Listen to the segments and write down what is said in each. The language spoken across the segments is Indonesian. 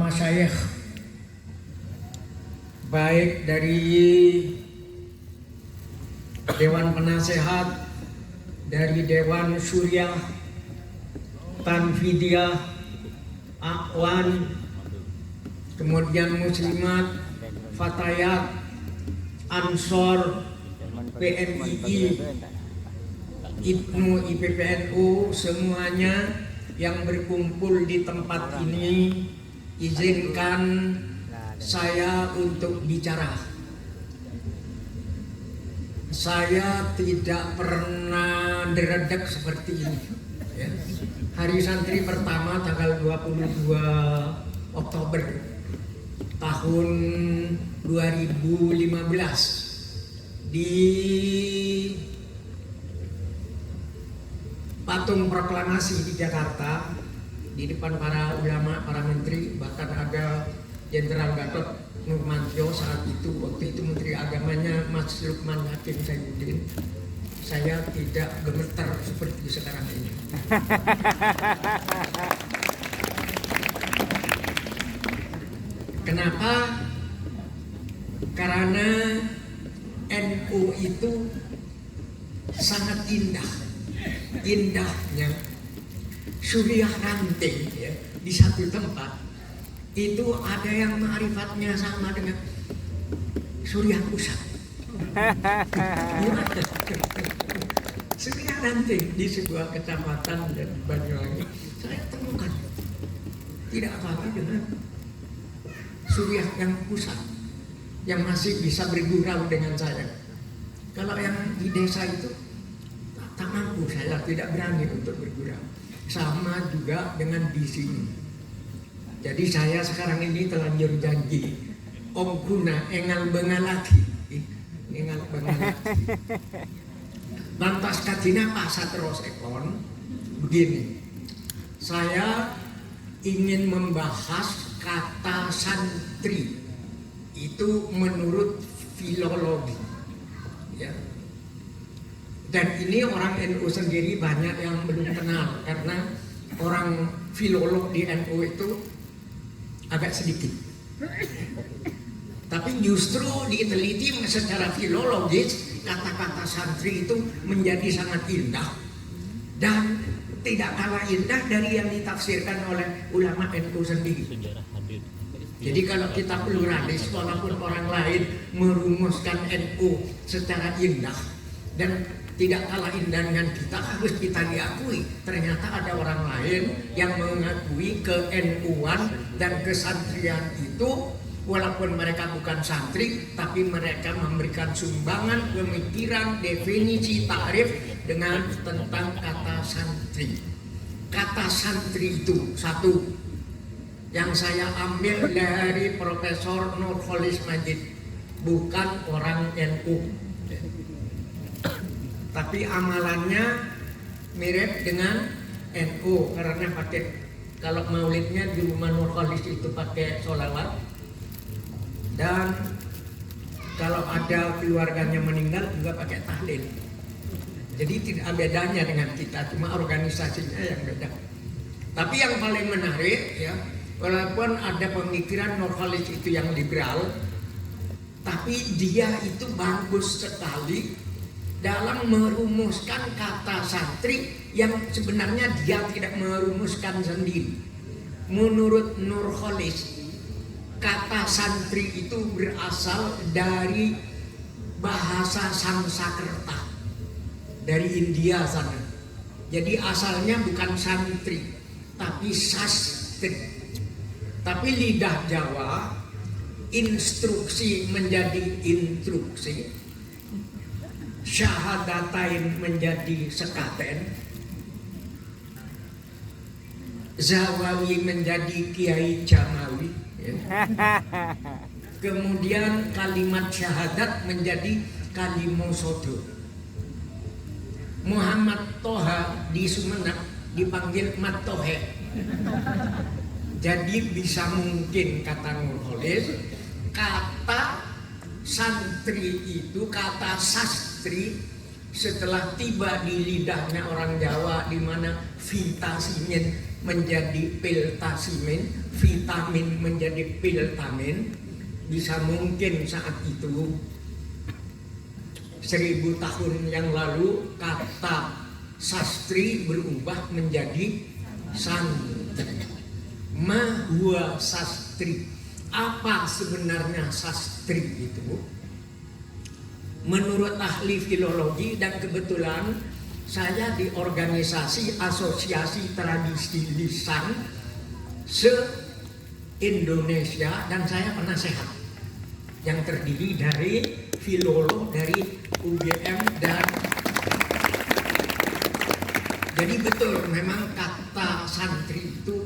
masyayikh, baik dari Dewan Penasehat, dari Dewan Syuriah, Tanfidiyah, Akwan, kemudian Muslimat, Fatayat, Ansor, PMII, IPNU, IPPNU, semuanya yang berkumpul di tempat ini, izinkan saya untuk bicara. Saya tidak pernah deredek seperti ini. Ya. Hari Santri pertama tanggal 22 Oktober tahun 2015 di patung proklamasi di Jakarta, di depan para ulama, para menteri, bahkan ada Jenderal Gatot Nurmantio saat itu, waktu itu Menteri Agamanya Mas Lukman Hakim Saifuddin. Saya tidak gemeter seperti sekarang ini. Kenapa? Karena NU itu sangat indah. Indahnya Suriah ranting ya, di satu tempat itu ada yang ma'rifatnya sama dengan Suriah pusat. Suriah ranting di sebuah kecamatan dan Banyuwangi saya temukan tidak apa-apa dengan Suriah yang pusat yang masih bisa bergurau dengan saya. Kalau yang di desa itu tak mampu, saya tidak berani untuk bergurau. Sama juga dengan di sini. Jadi saya sekarang ini telanjur janji, Om Kuna engal bengalaki, engal bengalaki. Lantas kadina Pak Satros Ekon, begini, saya ingin membahas kata santri itu menurut filologi, ya. Dan ini orang NU sendiri banyak yang belum kenal karena orang filolog di NU itu agak sedikit. Tapi justru diteliti secara filologis kata-kata santri itu menjadi sangat indah dan tidak kalah indah dari yang ditafsirkan oleh ulama NU sendiri. Jadi kalau kita pluralis, walaupun orang lain merumuskan NU secara indah dan tidak kalah indah dengan kita, harus kita diakui. Ternyata ada orang lain yang mengakui ke-NU-an dan kesantrian itu, walaupun mereka bukan santri, tapi mereka memberikan sumbangan pemikiran, definisi, takrif dengan tentang kata santri. Kata santri itu satu yang saya ambil dari Profesor Nurholis Majid, bukan orang NU. Tapi amalannya mirip dengan NU karena pakai, kalau maulidnya di rumah Nurholis itu pakai sholawat, dan kalau ada keluarganya meninggal juga pakai tahlil. Jadi tidak bedanya dengan kita, cuma organisasinya yang beda. Tapi yang paling menarik ya, walaupun ada pemikiran Nurholis itu yang liberal, tapi dia itu bagus sekali dalam merumuskan kata santri yang sebenarnya dia tidak merumuskan sendiri. Menurut Nurholis, kata santri itu berasal dari bahasa Sanskerta, dari India sana. Jadi asalnya bukan santri, tapi sastri. Tapi lidah Jawa, instruksi menjadi instruksi, syahadatain menjadi sekaten, Zawawi menjadi Kiai Jamawi, ya. Kemudian kalimat syahadat menjadi kalimosodo. Muhammad Toha di Sumenep dipanggil Mat Tohe. Jadi bisa mungkin kata Nurholis, kata santri itu, kata sastri setelah tiba di lidahnya orang Jawa, di mana fitasinya menjadi piltasimin, vitamin menjadi piltamin. Bisa mungkin saat itu 1000 tahun yang lalu kata sastri berubah menjadi santri. Ma huwa sastri. Apa sebenarnya sastri itu? Menurut ahli filologi, dan kebetulan saya di organisasi Asosiasi Tradisi Lisan se-Indonesia, dan saya penasehat yang terdiri dari filolog dari UGM. Dan jadi betul, memang kata santri itu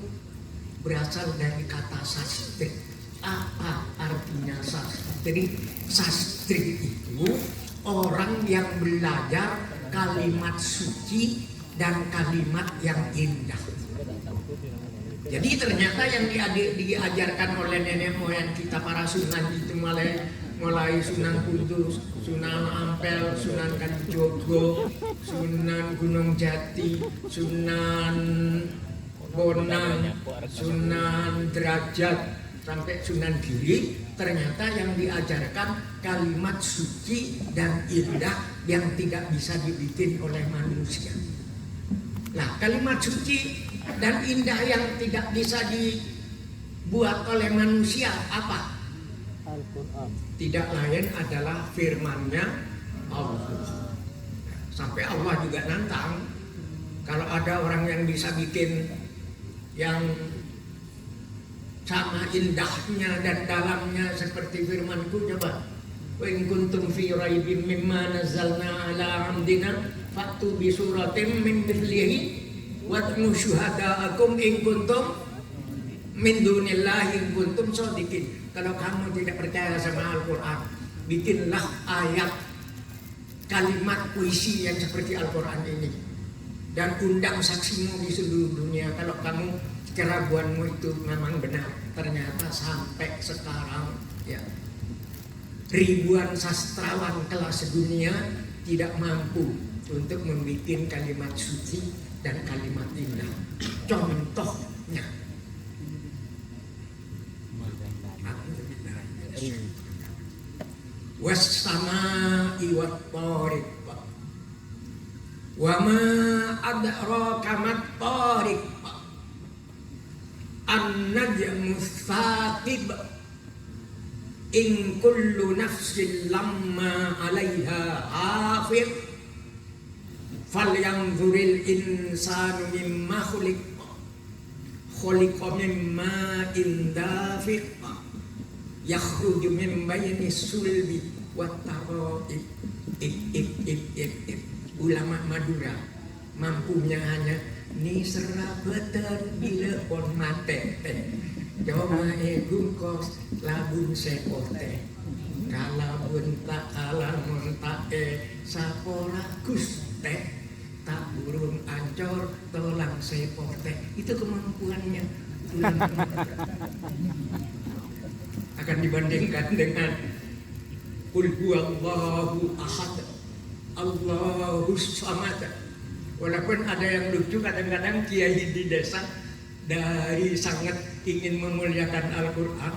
berasal dari kata sastri. Apa artinya sastri? Sastri itu orang yang belajar kalimat suci dan kalimat yang indah. Jadi ternyata yang diajarkan oleh nenek moyang kita para sunan itu mulai Sunan Kudus, Sunan Ampel, Sunan Kalijogo, Sunan Gunung Jati, Sunan Bonang, Sunan Derajat, sampai Sunan Giri, ternyata yang diajarkan kalimat suci dan indah yang tidak bisa dibikin oleh manusia. Nah, kalimat suci dan indah yang tidak bisa dibuat oleh manusia apa? Al-Quran. Tidak lain adalah firman-Nya Allah. Sampai Allah juga nantang, kalau ada orang yang bisa bikin yang sama indahnya dan dalamnya seperti firman-Ku, coba. Wa in kuntum fi raibin mimma nazzalna ala 'abdina fa'tu bi suratin min mithlihi wad'u syuhada'akum in kuntum min dunillahi in kuntum shadiqin. Kalau kamu tidak percaya sama Al-Quran, bikinlah ayat kalimat puisi yang seperti Al-Quran ini dan undang saksimu di seluruh dunia kalau kamu keraguanmu itu memang benar. Ternyata sampai sekarang ya, ribuan sastrawan kelas dunia tidak mampu untuk membuat kalimat suci dan kalimat indah. Contohnya was-samaa'i wat-thariq wa ma adraka mat-thariq an-najmu tsaqib in kullu nafsin lamma 'alaiha hafiz falyanzuril insanu mimma khuliqa mimma dafiq yakhruju min bayni sulbi wat tara'ib. Ulama Madura mampunya hanya ni serabetan bila pon mate coba gungkos labun sepote kalabun tak alamun tak sapora guste tak burung ancor tolang sepote. Itu kemampuannya akan dibandingkan dengan qul huwallahu ahad Allahus samad. Walaupun ada yang lucu, kadang-kadang kiai di desa dari sangat ingin memuliakan Al-Quran,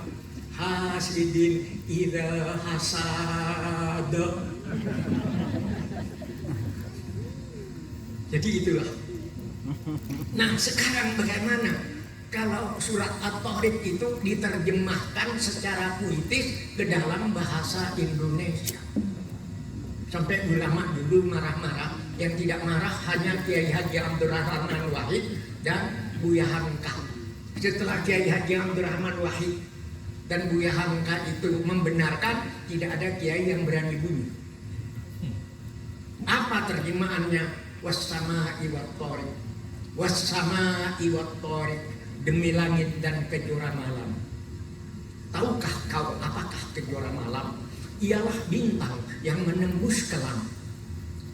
hasidin idza hasad. Jadi itulah. Nah, sekarang bagaimana kalau surat At-Thariq itu diterjemahkan secara puitis ke dalam bahasa Indonesia? Sampai ulama dulu marah-marah. Yang tidak marah hanya Kiai Haji Abdurrahman Wahid dan Buya Hamka. Setelah Kiai Haji Abdurrahman Wahid dan Buya Hamka itu membenarkan, tidak ada kiai yang berani bunyi. Apa terjemahannya? Was-samaa'i wat-thariq. Was-samaa'i wat-thariq, demi langit dan kejora malam. Tahukah kau apakah kejora malam? Ialah bintang yang menembus kelam.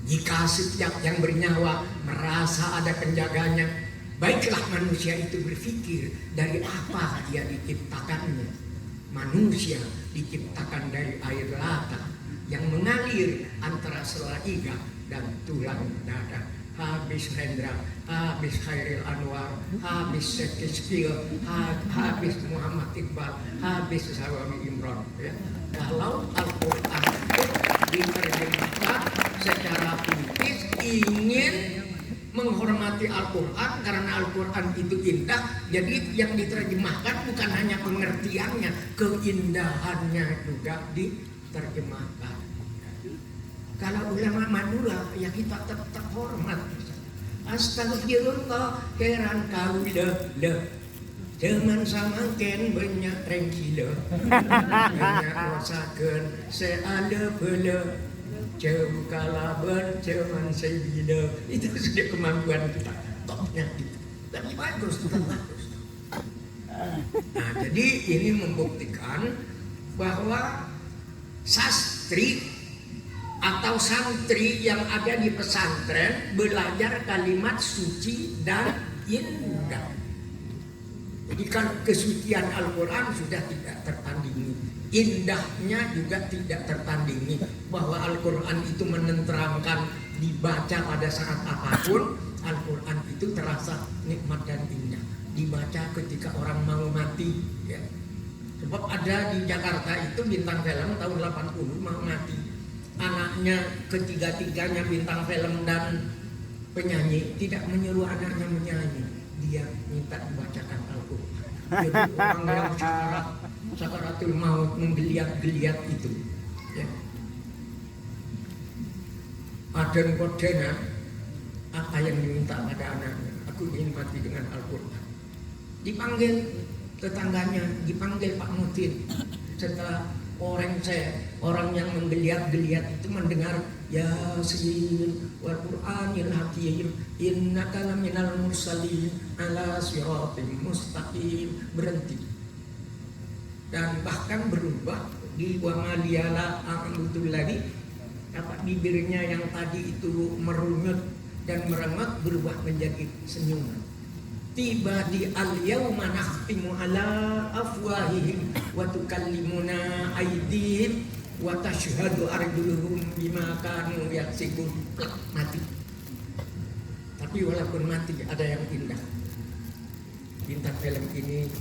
Jika setiap yang bernyawa merasa ada penjaganya, baiklah manusia itu berpikir dari apa dia diciptakannya. Manusia diciptakan dari air lata yang mengalir antara sela iga dan tulang dada. habis Hendra, habis Khairil Anwar, habis Sekishkil, habis Muhammad Iqbal, habis Sawawi Imron. Ya. Kalau Al-Quran itu diterjemahkan secara kritis, ingin menghormati Al-Quran karena Al-Quran itu indah, jadi yang diterjemahkan bukan hanya pengertiannya, keindahannya juga diterjemahkan. Kalau ulama Madura ya kita tetap hormat. Astagfirullah, heran kau dah. Jangan samangken banyak rengkila. Banyak rasakan seada bela. Jauh kalaban jangan sebila. Itu sudah kemampuan kita. Topnya gitu. Tapi bagus, tetap bagus. Nah, jadi ini membuktikan bahwa sastri atau santri yang ada di pesantren belajar kalimat suci dan indah. Jadi kan kesucian Al-Quran sudah tidak tertandingi, indahnya juga tidak tertandingi. Bahwa Al-Quran itu menenteramkan, dibaca pada saat apapun, Al-Quran itu terasa nikmat dan indah. Dibaca ketika orang mau mati, ya. Sebab ada di Jakarta itu bintang film tahun 80 mau mati. Anaknya ketiga-tiganya bintang film dan penyanyi tidak menyuruh anaknya menyanyi, dia minta dibacakan Al-Quran. Jadi orang yang sakaratul maut menggeliat-geliat itu, ya. Aden kodena, apa yang diminta pada anaknya? Aku ingin mati dengan Al-Quran. Dipanggil tetangganya, dipanggil Pak Mutin. Setelah orang yang menggeliat-geliat itu mendengar Yasin wal Qur'anil Hakim innaka laminal mursalin ala siratim mustaqim, berhenti dan bahkan berubah di wamaliyala a'udzubillahi, apa bibirnya yang tadi itu merunyut dan merengut berubah menjadi senyuman. Tiba di al-yawma nakhtimu ala afwahihim wa tukallimuna aydihim wa tashhadu arjuluhum bima kanu yaksibun. Mati. Tapi walaupun mati ada yang indah. Bintang film ini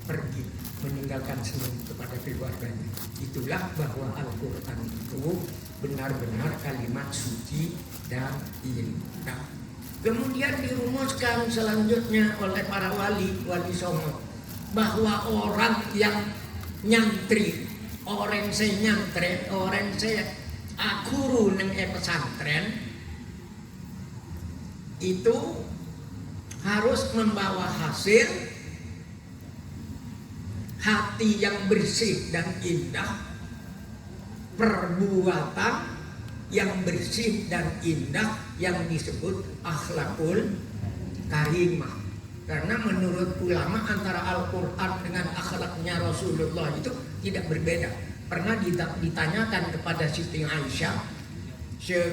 pergi meninggalkan senyum kepada keluarganya. Itulah bahwa Al-Quran itu benar-benar kalimat suci dan indah. Kemudian dirumuskan selanjutnya oleh para wali songo bahwa orang yang nyantri, orang saya nyantren, orang saya akuru neng pesantren itu harus membawa hasil hati yang bersih dan indah, perbuatan yang bersih dan indah yang disebut akhlakul karimah. Karena menurut ulama antara Al-Quran dengan akhlaknya Rasulullah itu tidak berbeda. Pernah ditanyakan kepada Siti Aisyah,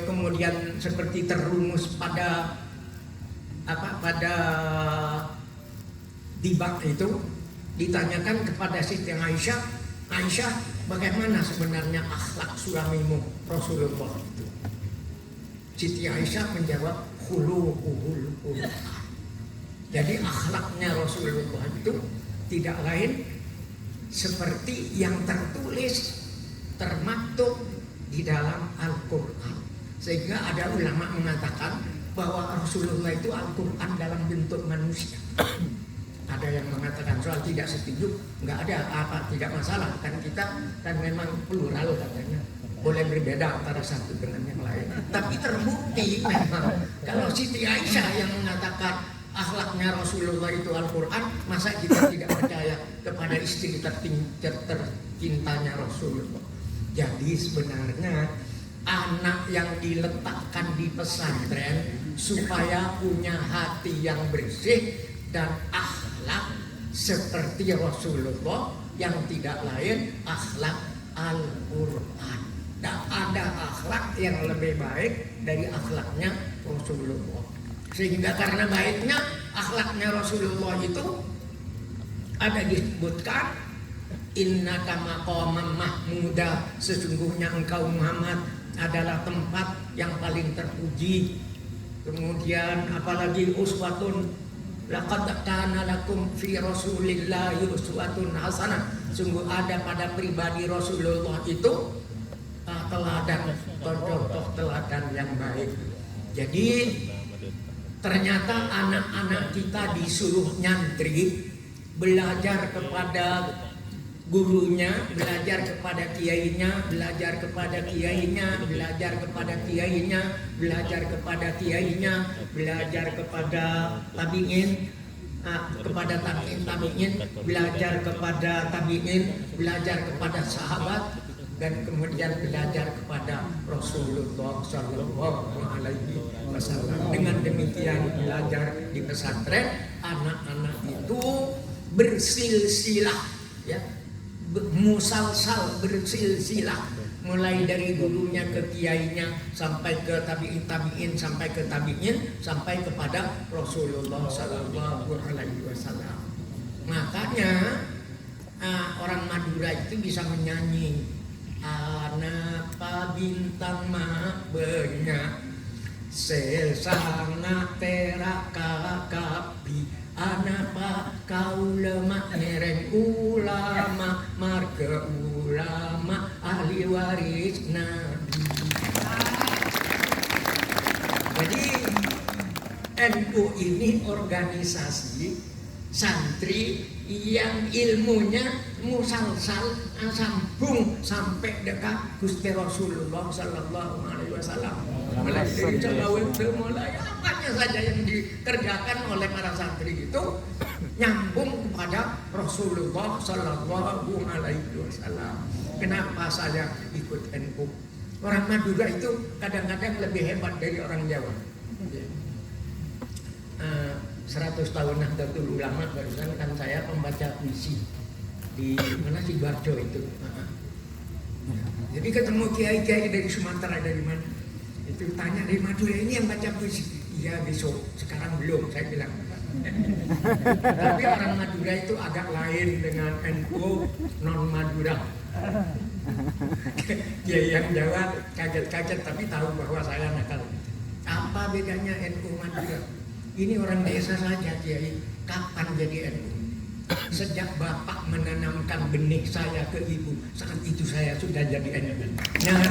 kemudian seperti terumus pada dibak itu, ditanyakan kepada Siti Aisyah, Aisyah, bagaimana sebenarnya akhlak suamimu Rasulullah itu? Siti Aisyah menjawab, khuluquhul Quran. Jadi akhlaknya Rasulullah itu tidak lain seperti yang tertulis, termaktub di dalam Al-Quran. Sehingga ada ulama mengatakan bahwa Rasulullah itu Al-Quran dalam bentuk manusia. Ada yang mengatakan soal tidak setuju, nggak ada apa, tidak masalah, kan kita kan memang plural katanya, boleh berbeda antara satu dengan yang lain. Tapi terbukti memang kalau Siti Aisyah yang mengatakan akhlaknya Rasulullah itu Al-Quran, masa kita tidak percaya kepada istri tercintanya Rasulullah? Jadi sebenarnya anak yang diletakkan di pesantren supaya punya hati yang bersih dan akhlak seperti Rasulullah yang tidak lain akhlak Al-Quran. Dan ada akhlak yang lebih baik dari akhlaknya Rasulullah. Sehingga karena baiknya akhlaknya Rasulullah itu ada disebutkan innaka maqaman mahmuda, sesungguhnya engkau Muhammad adalah tempat yang paling terpuji. Kemudian apalagi uswatun, laqad kana lakum fi rasulillahi uswatun hasanah. Sungguh ada pada pribadi Rasulullah itu teladan, contoh teladan yang baik. Jadi ternyata anak-anak kita disuruh nyantri, belajar kepada gurunya, belajar kepada kiainya, belajar kepada kiainya, belajar kepada kiainya, belajar kepada kiainya, belajar kepada tabi'in, kepada tabi'in, belajar kepada tabi'in, belajar kepada sahabat, dan kemudian belajar kepada Rasulullah Sallallahu Alaihi Wasallam. Dengan demikian belajar di pesantren, anak-anak itu bersilsilah, ya, musalsal, bersilsilah, mulai dari gurunya ke kiainya sampai ke tabi'in, sampai ke tabi'in, sampai kepada Rasulullah Sallallahu Alaihi Wasallam. Makanya orang Madura itu bisa menyanyi, anapa bintang mak banyak sesana terak kakapi, anapa kau lemak nereng ulama, marga ulama ahli waris nabi. Jadi NU ini organisasi santri yang ilmunya musalsal, sambung sampai dekat Gusti Rasulullah Sallallahu Alaihi Wasallam. Mulai dari Jalawin, mulai apanya saja yang dikerjakan oleh para santri itu nyambung kepada Rasulullah Sallallahu Alaihi Wasallam. Kenapa saya ikut NU? Orang Madura itu kadang-kadang lebih hebat dari orang Jawa. 100 tahun Nahdlatul Ulama barusan kan saya membaca puisi di mana sih Barjo itu. Jadi ketemu kiai-kiai dari Sumatera, dari mana? Itu tanya, dari Madura ini yang baca puisi. Iya besok, sekarang belum, saya bilang. Tapi orang Madura itu agak lain dengan NU non Madura. Kiai yang Jawa kaget-kaget tapi tahu bahwa saya nakal. Apa bedanya NU Madura? Ini orang desa saja, Kiai. Kapan jadi NU? Sejak Bapak menanamkan benih saya ke Ibu, saat itu saya sudah jadi NU. Nah,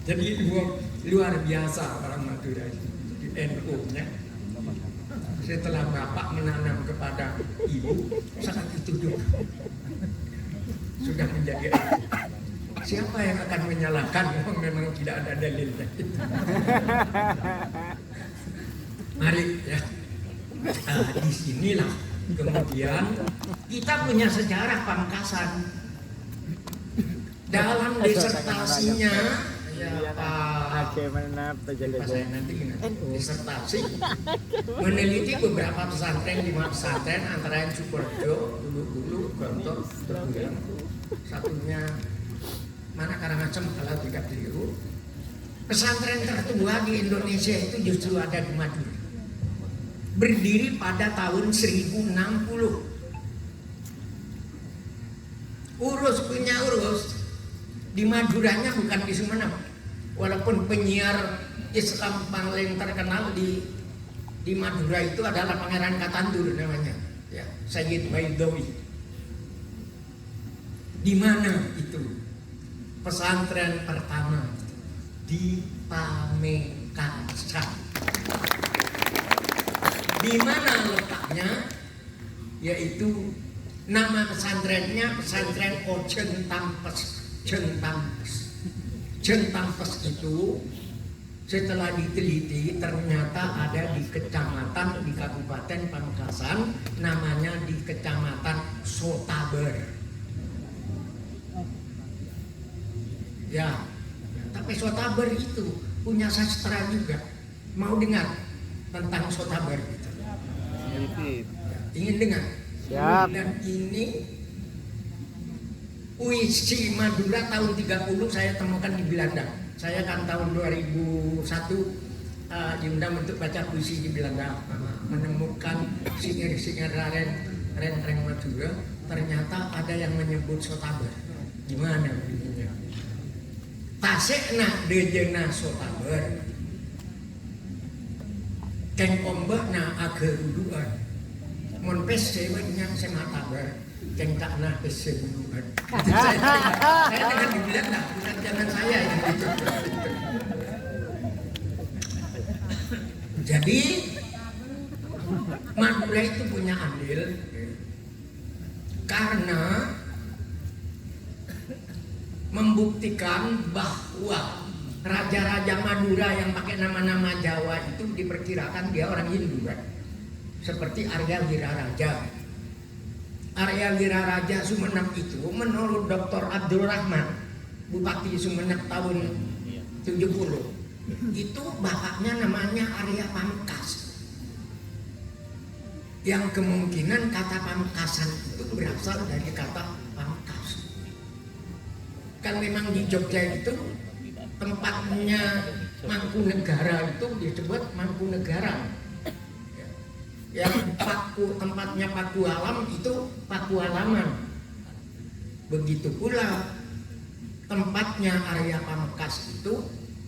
jadi luar biasa orang Madura itu, NU-nya. Setelah Bapak menanam kepada Ibu, saat itu juga sudah menjadi NU. Siapa yang akan menyalahkan? Memang tidak ada dalilnya. Mari ya. Disinilah kemudian kita punya sejarah Pamekasan. Dalam disertasinya ya Pak saya nanti disertasi meneliti beberapa pesantren di pesantren antara yang Sukoharjo, dulu Gontor, satunya mana Karangasem kalau tidak keliru. Pesantren tertua di Indonesia itu justru ada di Madura. Berdiri pada tahun 1060. Urus punya urus di Maduranya, bukan di Sumeneb. Walaupun penyiar Islam paling terkenal di Madura itu adalah Pangeran Katandur namanya, ya, Sayyid Baidawi. Di mana itu? Pesantren pertama di Pamekasan. Di mana letaknya? Yaitu nama pesantrennya pesantren Ojen Tampes. Jen Tampes itu setelah diteliti ternyata ada di kecamatan, di Kabupaten Pamekasan, namanya di Kecamatan Sotaber. Ya, tapi Sotaber itu punya sastra juga. Mau dengar tentang Sotaber gitu? Ingin dengar? Siap. Dan ini puisi Madura tahun 30 saya temukan di Belanda. Saya kan tahun 2001 diundang untuk baca puisi di Belanda, menemukan syair-syair Renteng Madura. Ternyata ada yang menyebut Sotaber. Gimana bunyinya? tasekna dejena sotaber keng ombakna ageruduan mun pes sewennya semataber keng takna pes sewenduan. Saya dengan dibilang lah, bukan jangan saya yang itu. Jadi Madura itu punya andil karena membuktikan bahwa raja-raja Madura yang pakai nama-nama Jawa itu diperkirakan dia orang Hindu kan? Seperti Arya Wiraraja. Arya Wiraraja Sumenep itu menurut Dr. Abdul Rahman, Bupati Sumenep tahun 70, itu bapaknya namanya Arya Pamungkas. Yang kemungkinan kata Pamungkasan itu berasal dari kata pamungkas. Kan memang di Jogja itu tempatnya Mangkunegara itu disebut Mangkunegaran. Yang tempatnya Pakualam itu Pakualaman. Begitu pula tempatnya Arya Pamungkas itu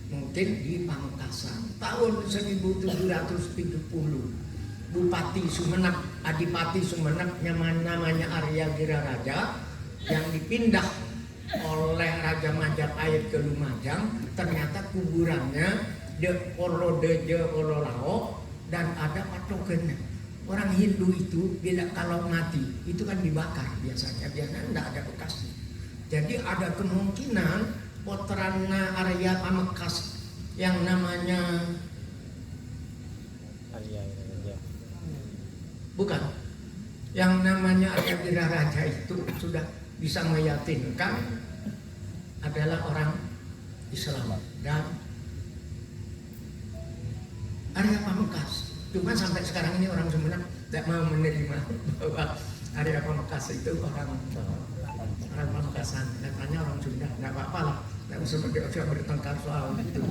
mungkin di Pamungkasan. Tahun 1770 Bupati Sumenep, Adipati Sumenep namanya Arya Wiraraja yang dipindah oleh Raja Majapahit ke Lumajang, ternyata kuburannya de Orodeje Orolao dan ada patogennya. Orang Hindu itu bila kalau mati itu kan dibakar biasanya enggak ada bekas. Jadi ada kemungkinan putrana Arya Pamungkas yang namanya bukan, yang namanya Arya Wiraraja itu sudah bisa meyakinkan adalah orang Islam dan Arya Pamungkas. Cuma sampai sekarang ini orang Sumenep tidak mau menerima bahwa Arya Pamungkas itu orang Pamungkasan. Katanya orang Sunda, nggak apa-apa lah, nggak usah bertengkar soal itu.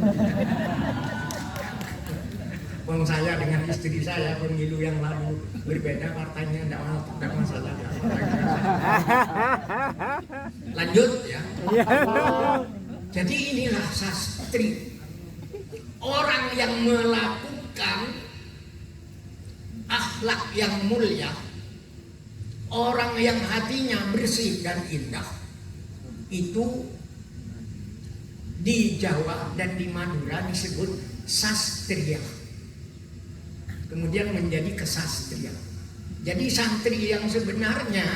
Wong saya dengan istri saya pemilu yang lalu berbeda partainya, tidak masalah. Lanjut ya. Jadi inilah sastri, orang yang melakukan akhlak yang mulia, orang yang hatinya bersih dan indah, itu di Jawa dan di Madura disebut sastria. Kemudian menjadi kesastria. Jadi santri yang sebenarnya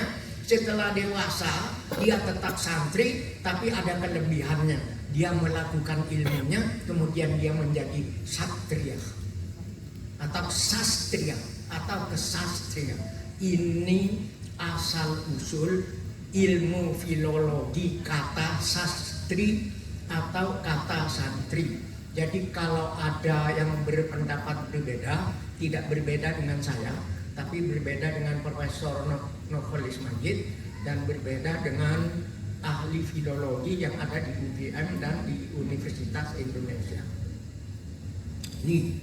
setelah dewasa dia tetap santri, tapi ada kelebihannya. Dia melakukan ilmunya, kemudian dia menjadi satria atau sastria atau kesastria. Ini asal usul ilmu filologi kata sastri atau kata santri. Jadi kalau ada yang berpendapat berbeda, tidak berbeda dengan saya, tapi berbeda dengan Profesor Novelis Majid dan berbeda dengan ahli filologi yang ada di UGM dan di Universitas Indonesia. Nih,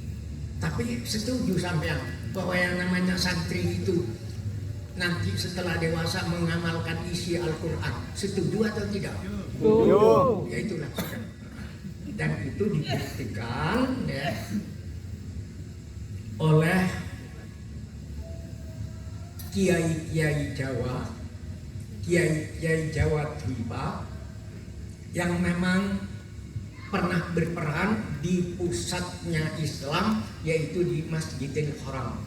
tapi setuju sampean bahwa yang namanya santri itu nanti setelah dewasa mengamalkan isi Al-Quran. Setuju atau tidak? Setuju. Ya itulah. Dan itu dibuktikan ya, oleh kiai-kiai Jawa, kiai-kiai Jawa Dwipa yang memang pernah berperan di pusatnya Islam, yaitu di Masjidil Haram.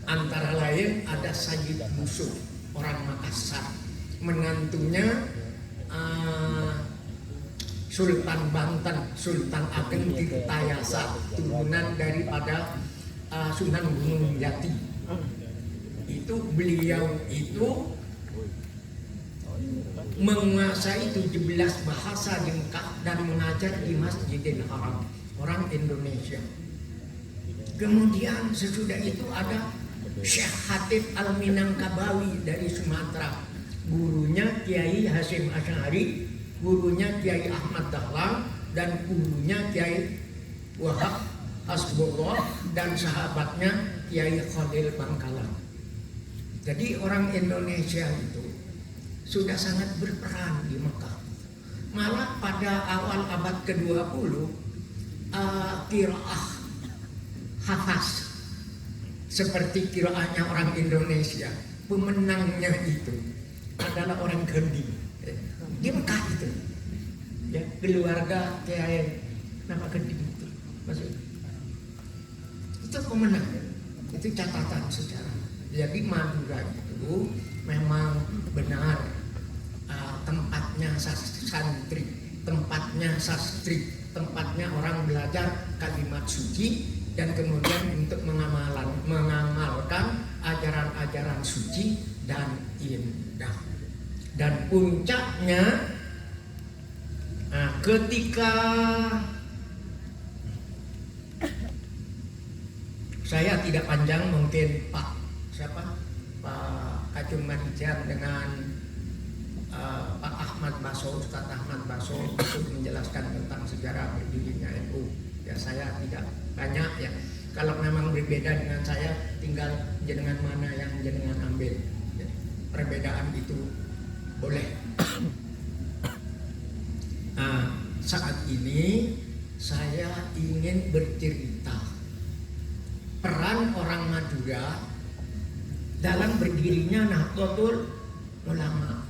Antara lain ada Sayyid Yusuf, orang Makassar, menantunya Sultan Banten, Sultan Ageng Tirtayasa, turunan daripada Sunan Gunung Jati. Itu beliau itu menguasai 17 bahasa di Mekah dan mengajar di Masjidil Haram, orang Indonesia. Kemudian sesudah itu ada Syekh Hatib Al-Minangkabawi dari Sumatera, gurunya Kiai Hasyim Asy'ari, gurunya Kiai Ahmad Dahlan, dan gurunya Kiai Wahab Hasbullah, dan sahabatnya Kiai Khalil Bangkalan. Jadi orang Indonesia itu sudah sangat berperan di Mekah. Malah pada awal abad ke-20 qiraah hafaz seperti qiraahnya orang Indonesia, pemenangnya itu adalah orang Kendi di Mekah itu, ya, keluarga Kiai nama Kendi itu, maksudnya itu pemenang, itu catatan sejarah. Jadi Madura itu memang benar tempatnya santri, tempatnya sastri, tempatnya orang belajar kalimat suci dan kemudian untuk mengamalkan ajaran-ajaran suci dan indah. Dan puncaknya ketika saya tidak panjang, mungkin Pak Kacung Marijan dengan Pak Ahmad Baso, Ustaz Ahmad Baso untuk menjelaskan tentang sejarah berdirinya NU. Ya, saya tidak banyak ya. Kalau memang berbeda dengan saya, tinggal jenengan mana yang jenengan ambil. Ya, perbedaan itu boleh. Saat ini saya ingin bercerita peran orang Madura dalam berdirinya Nahdlatul Ulama.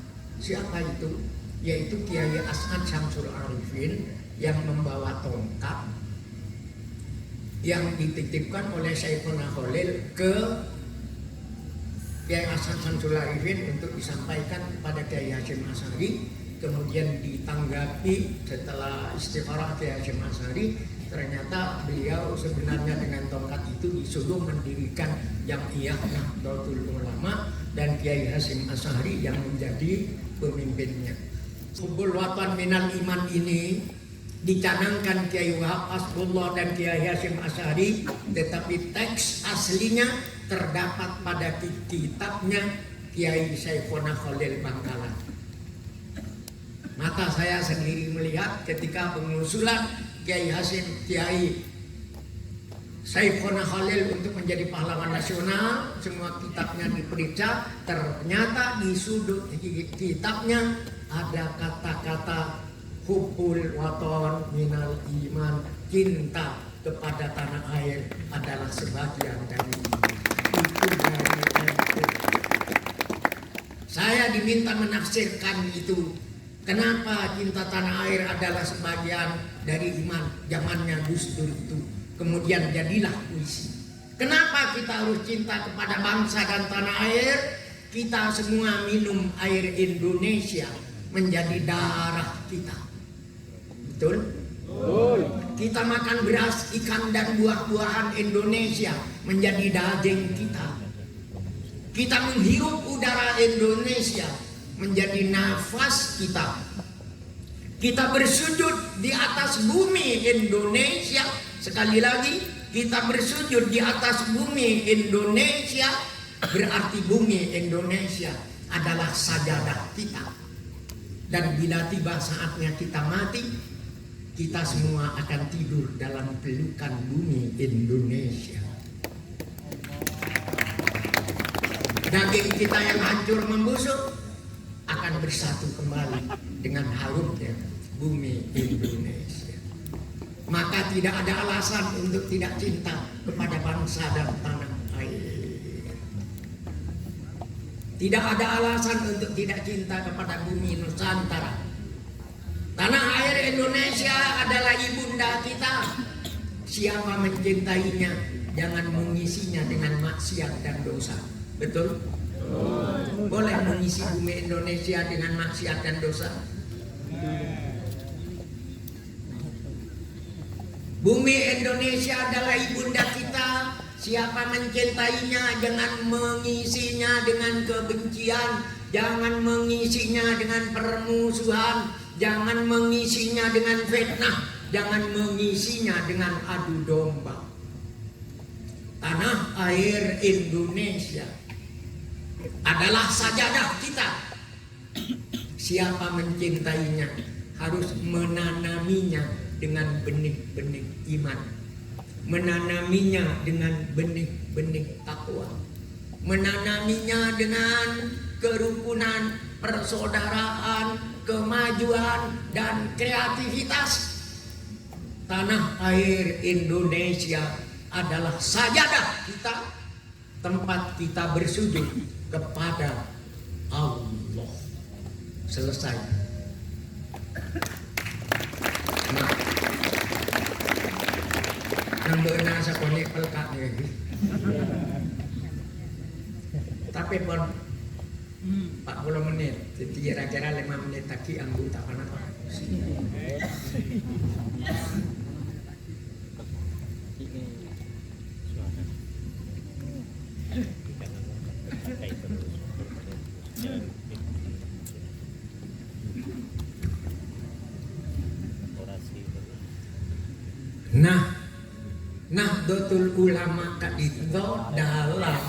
Siapa itu? Yaitu Kiai As'ad Syamsul Arifin yang membawa tongkat yang dititipkan oleh Syekhona Khalil ke Kiai As'ad Syamsul Arifin untuk disampaikan kepada Kiai Hasyim Asy'ari. Kemudian ditanggapi setelah istikharah Kiai Hasyim Asy'ari, ternyata beliau sebenarnya dengan tongkat itu disuruh mendirikan Jam'iyah Nahdlatul Ulama dan Kiai Hasyim Asy'ari yang menjadi pemimpinnya. Hubbul Watan Minal Iman ini dicanangkan Kiai Wahab Asbullah dan Kiai Hasyim Asy'ari, tetapi teks aslinya terdapat pada kitabnya Kiai Syekhona Khalil Bangkalan. Maka saya sendiri melihat ketika pengusulan Kiai Syekhona Khalil untuk menjadi pahlawan nasional, semua kitabnya diperiksa, ternyata di sudut kitabnya ada kata-kata hubbul waton minal iman, cinta kepada tanah air adalah sebagian dari itu dari NU. Saya diminta menafsirkan itu. Kenapa cinta tanah air adalah sebagian dari iman zamannya Gus Dur itu. Kemudian jadilah puisi. Kenapa kita harus cinta kepada bangsa dan tanah air? Kita semua minum air Indonesia menjadi darah kita. Betul? Kita makan beras, ikan dan buah-buahan Indonesia menjadi daging kita. Kita menghirup udara Indonesia menjadi nafas kita. Kita bersujud di atas bumi Indonesia. Sekali lagi, kita bersujud di atas bumi Indonesia, berarti bumi Indonesia adalah sajadah kita. Dan bila tiba saatnya kita mati, kita semua akan tidur dalam pelukan bumi Indonesia. Daging kita yang hancur membusuk akan bersatu kembali dengan harumnya bumi Indonesia. Maka tidak ada alasan untuk tidak cinta kepada bangsa dan tanah air. Tidak ada alasan untuk tidak cinta kepada bumi Nusantara. Tanah air Indonesia adalah ibunda kita. Siapa mencintainya, jangan mengisinya dengan maksiat dan dosa. Betul? Boleh mengisi bumi Indonesia dengan maksiat dan dosa? Bumi Indonesia adalah ibunda kita. Siapa mencintainya, jangan mengisinya dengan kebencian, jangan mengisinya dengan permusuhan, jangan mengisinya dengan fitnah, jangan mengisinya dengan adu domba. Tanah air Indonesia adalah sajadah kita. Siapa mencintainya harus menanaminya dengan benih-benih iman, menanaminya dengan benih-benih takwa, menanaminya dengan kerukunan, persaudaraan, kemajuan, dan kreativitas. Tanah air Indonesia adalah sajadah kita, tempat kita bersujud kepada Allah. Selesai. Nah, nambahna sakone pelkat lagi. Tapi pun 40 menit, jadi kira-kira 5 menit lagi anggota apa? Nahdlatul Ulama itu dalam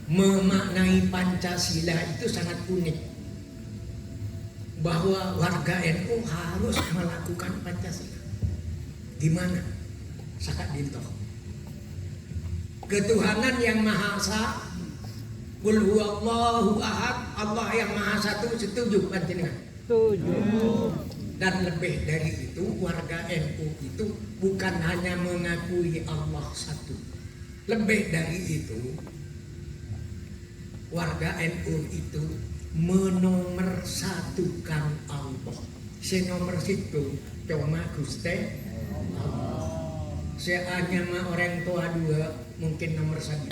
memaknai Pancasila itu sangat unik, bahwa warga NU harus melakukan Pancasila. Gimana? Sakat dinto. Ketuhanan yang Maha Esa, Qul huwallahu ahad, Allah yang Maha Satu, setuju panjenengan? Setuju. Dan lebih dari itu, warga NU itu bukan hanya mengakui Allah satu. Lebih dari itu, warga NU itu menomorsatukan Allah. Nomor situ cuma Gusti Allah. Seandainya mah orang tua dua mungkin nomor 1.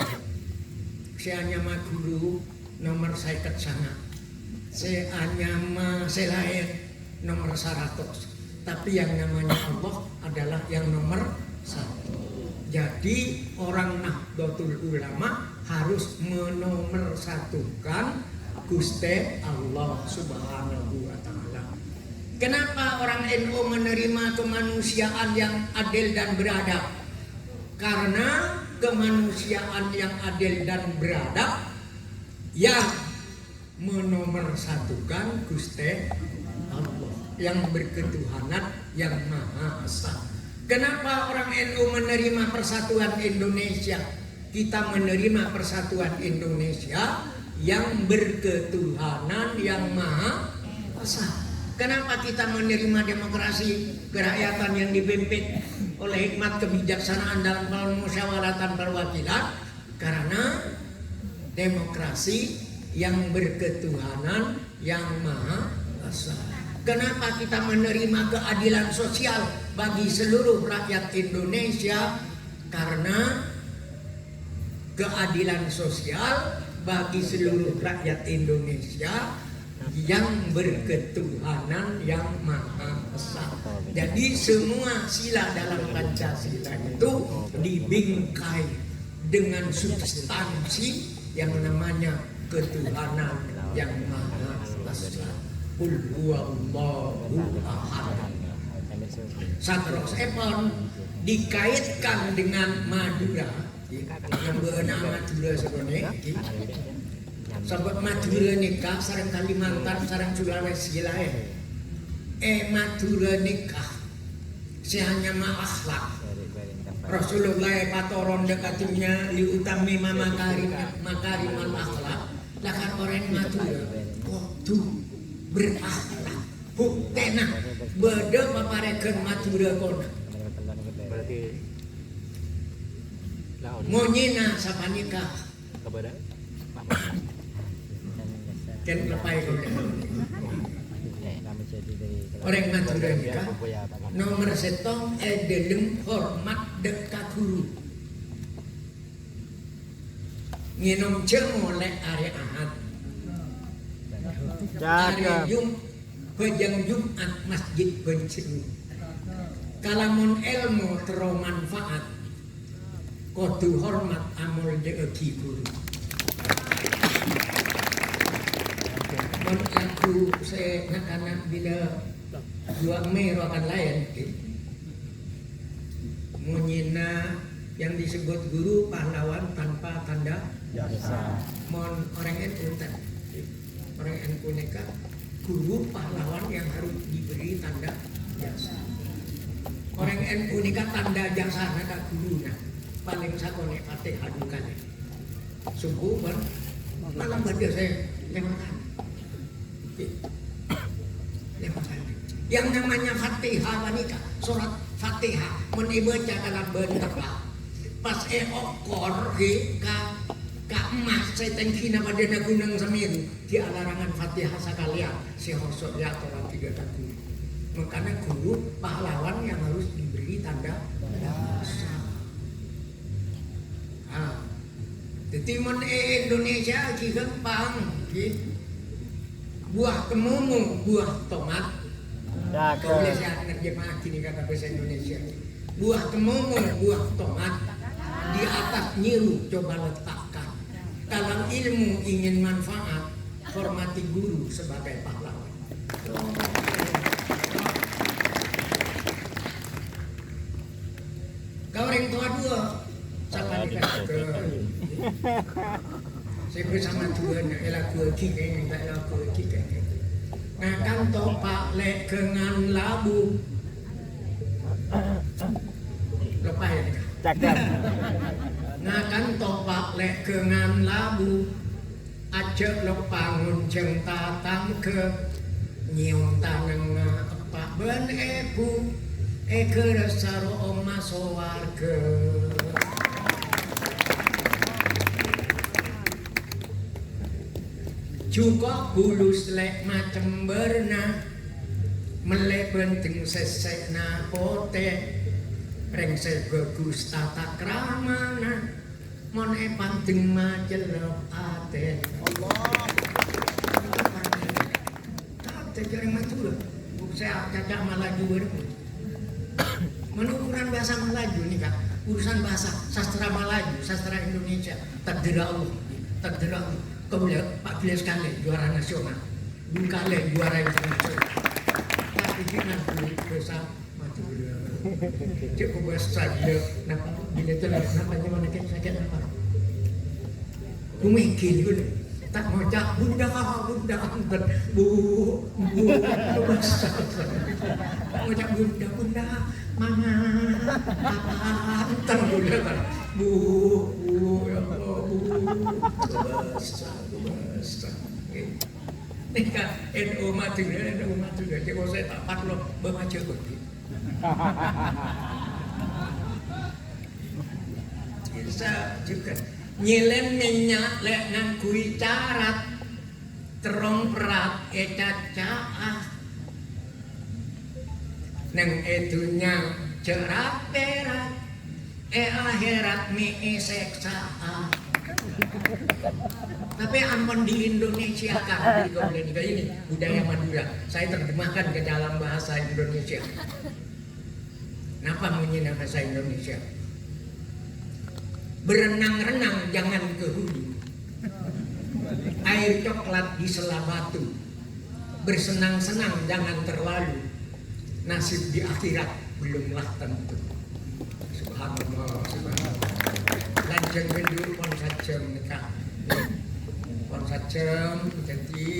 Seandainya mah guru nomor 59. Seandainya mah selain nomor 100. Tapi yang namanya Allah adalah yang nomor 1. Jadi orang Nahdlatul Ulama harus menomorsatukan Gusti Allah Subhanahu wa Ta'ala. Kenapa orang NU menerima kemanusiaan yang adil dan beradab? Karena kemanusiaan yang adil dan beradab yang menomorsatukan Gusti Allah, yang berketuhanan, yang Maha Esa. Kenapa orang NU menerima persatuan Indonesia? Kita menerima persatuan Indonesia yang berketuhanan, yang Maha Esa. Kenapa kita menerima demokrasi kerakyatan yang dipimpin oleh hikmat kebijaksanaan dalam permusyawaratan perwakilan? Karena demokrasi yang berketuhanan, yang Maha Esa. Kenapa kita menerima keadilan sosial bagi seluruh rakyat Indonesia? Karena keadilan sosial bagi seluruh rakyat Indonesia yang berketuhanan, yang Maha Esa. Jadi semua sila dalam Pancasila itu dibingkai dengan substansi yang namanya ketuhanan yang Maha Esa. Qul huwallahu ahad. Satros Epon dikaitkan dengan Madura, yang bernama Madura sebenarnya. Sebab Madura nikah sareng Kalimantan, sareng Sulawesi lain. Madura nikah sehanya ma akhlak. Rasulullah patoron dekatinya liutami makarimal akhlak. Lakan orang Madura kudu berakhlak, buktena beda paparekeun Madura kona. Berarti monyena sapanikah kan lepai kona. Orang Madura nikah nomor 1 dalam hormat dekat guru. Nginom cemolek hari Ahad. Hari Bajang Jumat masjid benceng. Kalamun ilmu termanfaat, kudu hormat amul deegi guru. Aku saya anak bila 2 Mei akan lain. Munyina yang disebut guru pahlawan tanpa tanda jasa. Mon orang NU orang NU nikah guru pahlawan yang harus diberi tanda jasa. Orang NU nikah tanda jasa nada guru nah paling sakone patih adukan. Sungguh ban malam badan saya lewatan. Yang namanya Fatihah wanita, surat Fatihah menibaca dalam bentuk pas okor ka emas saya tengkina pada gunung Semeru di larangan Fatihah sekalian si hosok ya atau tiga kaki. Makanya guru pahlawan yang harus diberi tanda jasa. Jadi Indonesia lagi gampang, buah kemumu, buah tomat. Kau boleh saya terjemah gini kata bahasa Indonesia. Buah kemumu, buah tomat di atas nyiru coba letakkan. Kalau ilmu ingin manfaat, hormati guru sebagai pahlawan. Kau orang tua dua, siapa nikah ke? Saya bersama dua, nak elak dua kiki, tak elak dua kiki. Ngakan topak lek kengan labu. Lepas ya nikah. Cakap. Ngakan topak lek kengan labu. Ajak lepangun jeng tatang ke nyiung taneng apa ben ebu eker saro oma sowarga. Juga bulus lek macem berna melek benteng sesek na pote rengsek bagus tata kramana mon panting majelop ate Allah ate jarang matur saya cacak Melayu menukuran bahasa Melayu nih kak urusan bahasa sastra Melayu sastra Indonesia takdir Allah kau lihat Pak Bilas Kale juara nasional Bung Kale juara internasional tapi jangan bahasa Madura cek bahasa dia napa bila tu napa mana sakit apa kumikir dulu tak ngocak bunda antar bu bahasa ngocak bunda mana apa antar bunda bu ya Allah bu bahasa ini kan NU Madura cek saya tak patlo bermacam begitu bisa juga nyilen minyak lek ngangkui carat terong perat cacaah neng etunya cerak perak akhirat mi seksa tapi ampun di Indonesia kan ini budaya Madura saya terjemahkan ke dalam bahasa Indonesia. Kenapa menghina bahasa Indonesia? Berenang-renang jangan ke hulu. Air coklat di sela batu. Bersenang-senang jangan terlalu. Nasib di akhirat belumlah tentu. Subhanallah, subhanallah. Lanjut dulu pon sajam nikah. Pon sajam jadi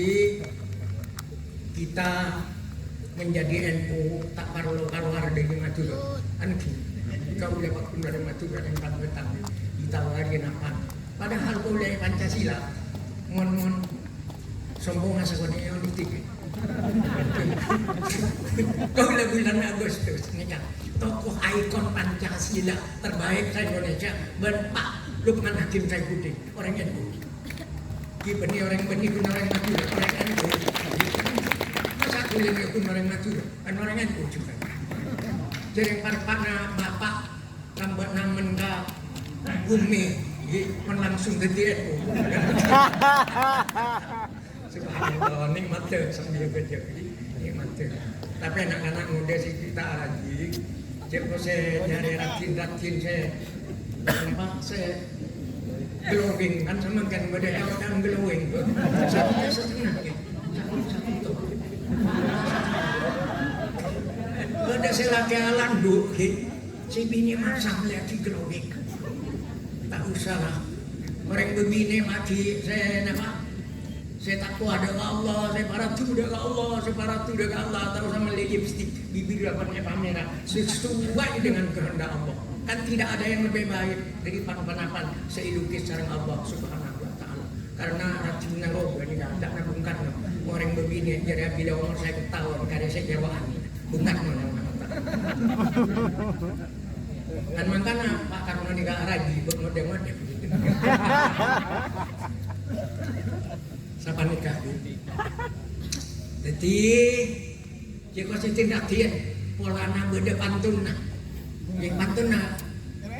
kita menjadi NU tak perlu keluar dari Madura anki kau dapat pun dari Madura yang tak betang ditawarin apa padahal kau dari Pancasila mon sombong asal yang ditik kau bulan Agustus nikah tokoh ikon Pancasila terbaik se Indonesia Pak Lukman Hakim Saifuddin orang NU benih orang Madura orang NU boleh pun orang Madura, kan orang NU juga. Jadi parpana bapak lambat namen ka bumi, langsung ke NU. Subhanallah, nikmat sambil kerja, nikmat. Tapi anak-anak muda sih kita lagi, cek saya nyari rakin saya, saya glowing kan sama kan badai dan glowing, saya senang ya. Ada selagi landu, si bini masang lagi glowing. Tak usah lah. Orang begini mati saya nama. Saya takwa dengan Allah, saya paratu dengan Allah, saya paratu dengan Allah. Terus sama lipstick bibir dapatnya pameran sesuai dengan kehendak Allah. Kan tidak ada yang lebih baik dari pan-panapan seilukis sareng Allah Subhanahu wa taala. Karena racun naroba ini tidak nabungkan orang begini jadi bila umur saya ketahuan karena saya jawaan. bungat mana kan mangkana Pak Karno ni gak raji buat model-model sapa nikah jadi jika saya tindak tien polana beda pantuna yang pantuna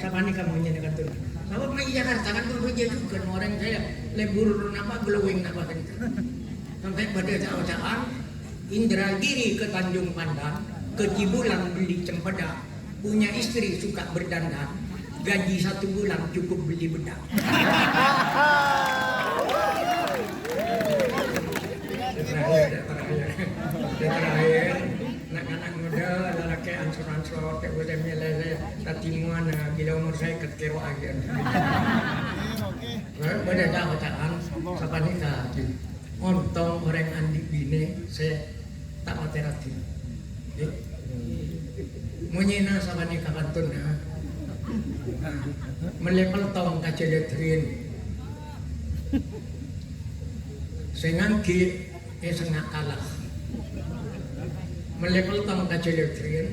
sapa nikah punya dengan tuna sabab mai Jakarta kan dulu dia juga orang saya lebur nama glowing apa kan sampai pada jauh-jauhan Indragiri ke Tanjung Pandan ke Cibulan beli cempedak punya istri suka berdandan gaji 1 bulan cukup beli bedak terakhir anak-anak muda lelaki ansur-ansur kayak boleh meleleh tatimuan bila umur saya kekero aja pada jauh-jauhan sapa nikah ontong orang andi bine saya tak mati-mati munyena sama nikah kantun melepel tong kaca letrin sengangki sengak kalah melepel tong kaca letrin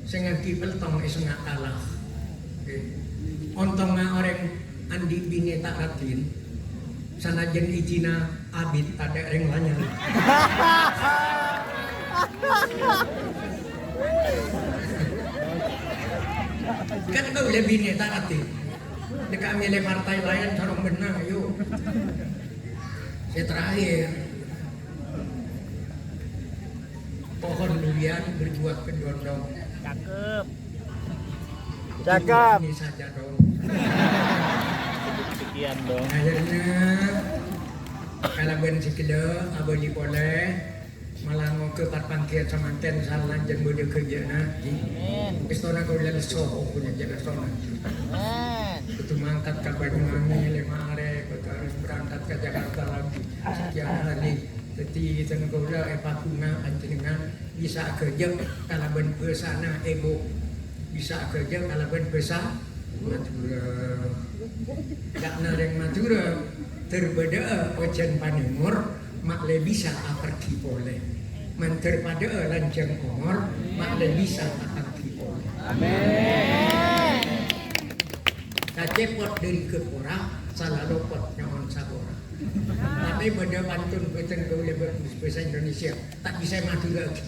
sengangki peltong sengak kalah ontong orang andi bine tak ratin sanajan ijina abid ada yang lanyar kan kau lebih nih tak hati dekat milih partai lain sarung benang yuk saya terakhir pohon durian berbuah kedondong cakep ini saja dong sekian dong akhirnya kalau ben sikile abadi boleh malah mau ke parpangkir samanten salah jen bude kerja nanti pistona kau lihat soho punya jaga sona itu mangkat ke Banyuwangi 5 hari betul harus berangkat ke Jakarta lagi sekian hari jadi kita kau lihat pakunga anjenengan bisa kerja kalau ben besana ego bisa kerja kalau ben besa Madura gak nareng Madura terbeda ojen panimur mak le bisa pergi boleh menter pada lanjang umur mak le bisa pergi boleh amin kacepot dari kepura salah lopot nyaman sabora tapi pada pantun beten kau lebar bahasa Indonesia tak bisa mati lagi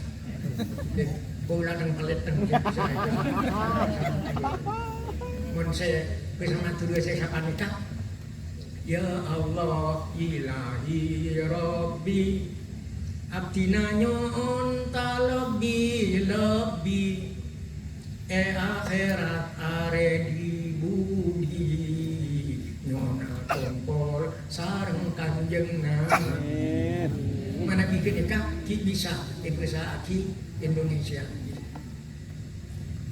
bola dan paletan bisa mun saya bisa mati dua saya kapan nikah. Ya Allah ilahi rabbi abdina nyon lebih akhirat are di budi nyona kompor sareng kanjeng Nabi mana bikin nikah ki bisa bahasa aki Indonesia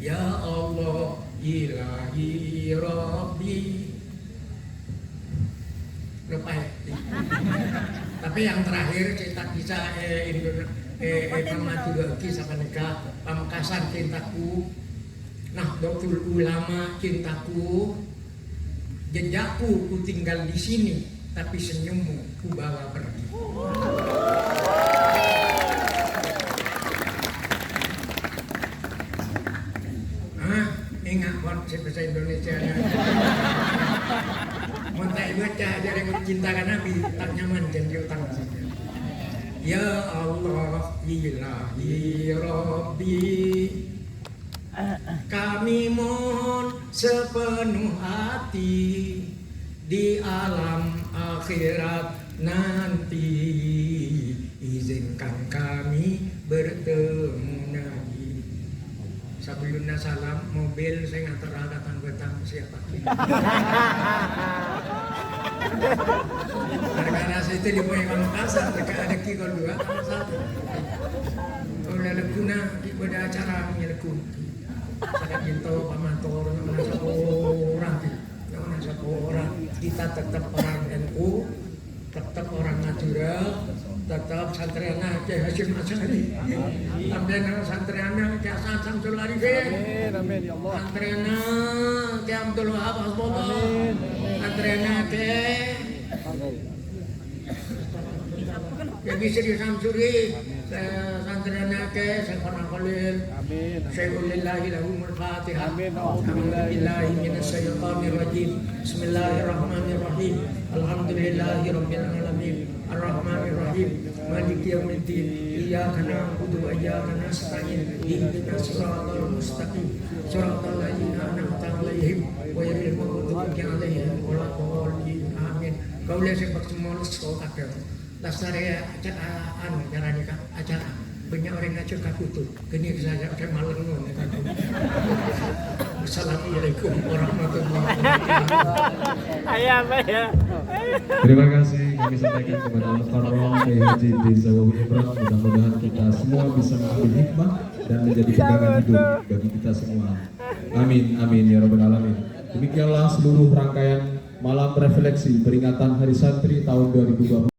ya Allah ilahi rabbi lupa ya. Tapi yang terakhir kita bisa Pamatu sama nikah pamekasan cintaku Nahdlatul Ulama cintaku jejakku ku tinggal di sini tapi senyummu ku bawa pergi ingat konsep bahasa Indonesia montai baca dari mencintakan Nabi tak nyaman janji utang ya Allah ilahi rabbi kami mohon sepenuh hati di alam akhirat nanti izinkan kami bertemu lagi. Sebelumnya salam mobil saya nggak terangkatan betang siapa. Karena saya itu di Pamekasan dekat ada kikol 2 sama 1. Kalau ada guna pada acara nyeleku. Saya pintu pamantor mana orang kita tetap orang NU, tetap orang natural, tetap santriana Kiai Hasyim Asy'ari, tampilan santriana Kiai Hasan Samsul Arifin, santriana Kiai Abdul Wahab Hasbullah, santriana Kiai Ya bisa disamsuri santrana ke Sayyidina Khalil. Amin. Syai'ulillahi lahumul Fatihah. Amin. A'udzubillahi minasyaitonir rajim. Bismillahirrahmanirrahim. Alhamdulillahi rabbil alamin. Arrahmanir rahim. Maliki yaumiddin. Iyyaka na'budu wa iyyaka nasta'in. Ihdinas siratal mustaqim. Siratal ladzina an'amta 'alaihim ghairil maghdubi 'alaihim waladdallin. Amin. Kaula sepak semua sok akeh. Dasar ya acara nikah acara banyak orang ngajak kakutu kini saya malang ngono kaku. Assalamualaikum warahmatullahi wabarakatuh. Ayah ya. Terima kasih kami sampaikan kepada Al-Mukarram Kiai Haji Deza Wawi Ibrahim. Mudah-mudahan kita semua bisa mengambil hikmah dan menjadi pegangan hidup bagi kita semua. Amin, amin ya rabbal alamin. Demikianlah seluruh rangkaian malam refleksi peringatan Hari Santri tahun 2020.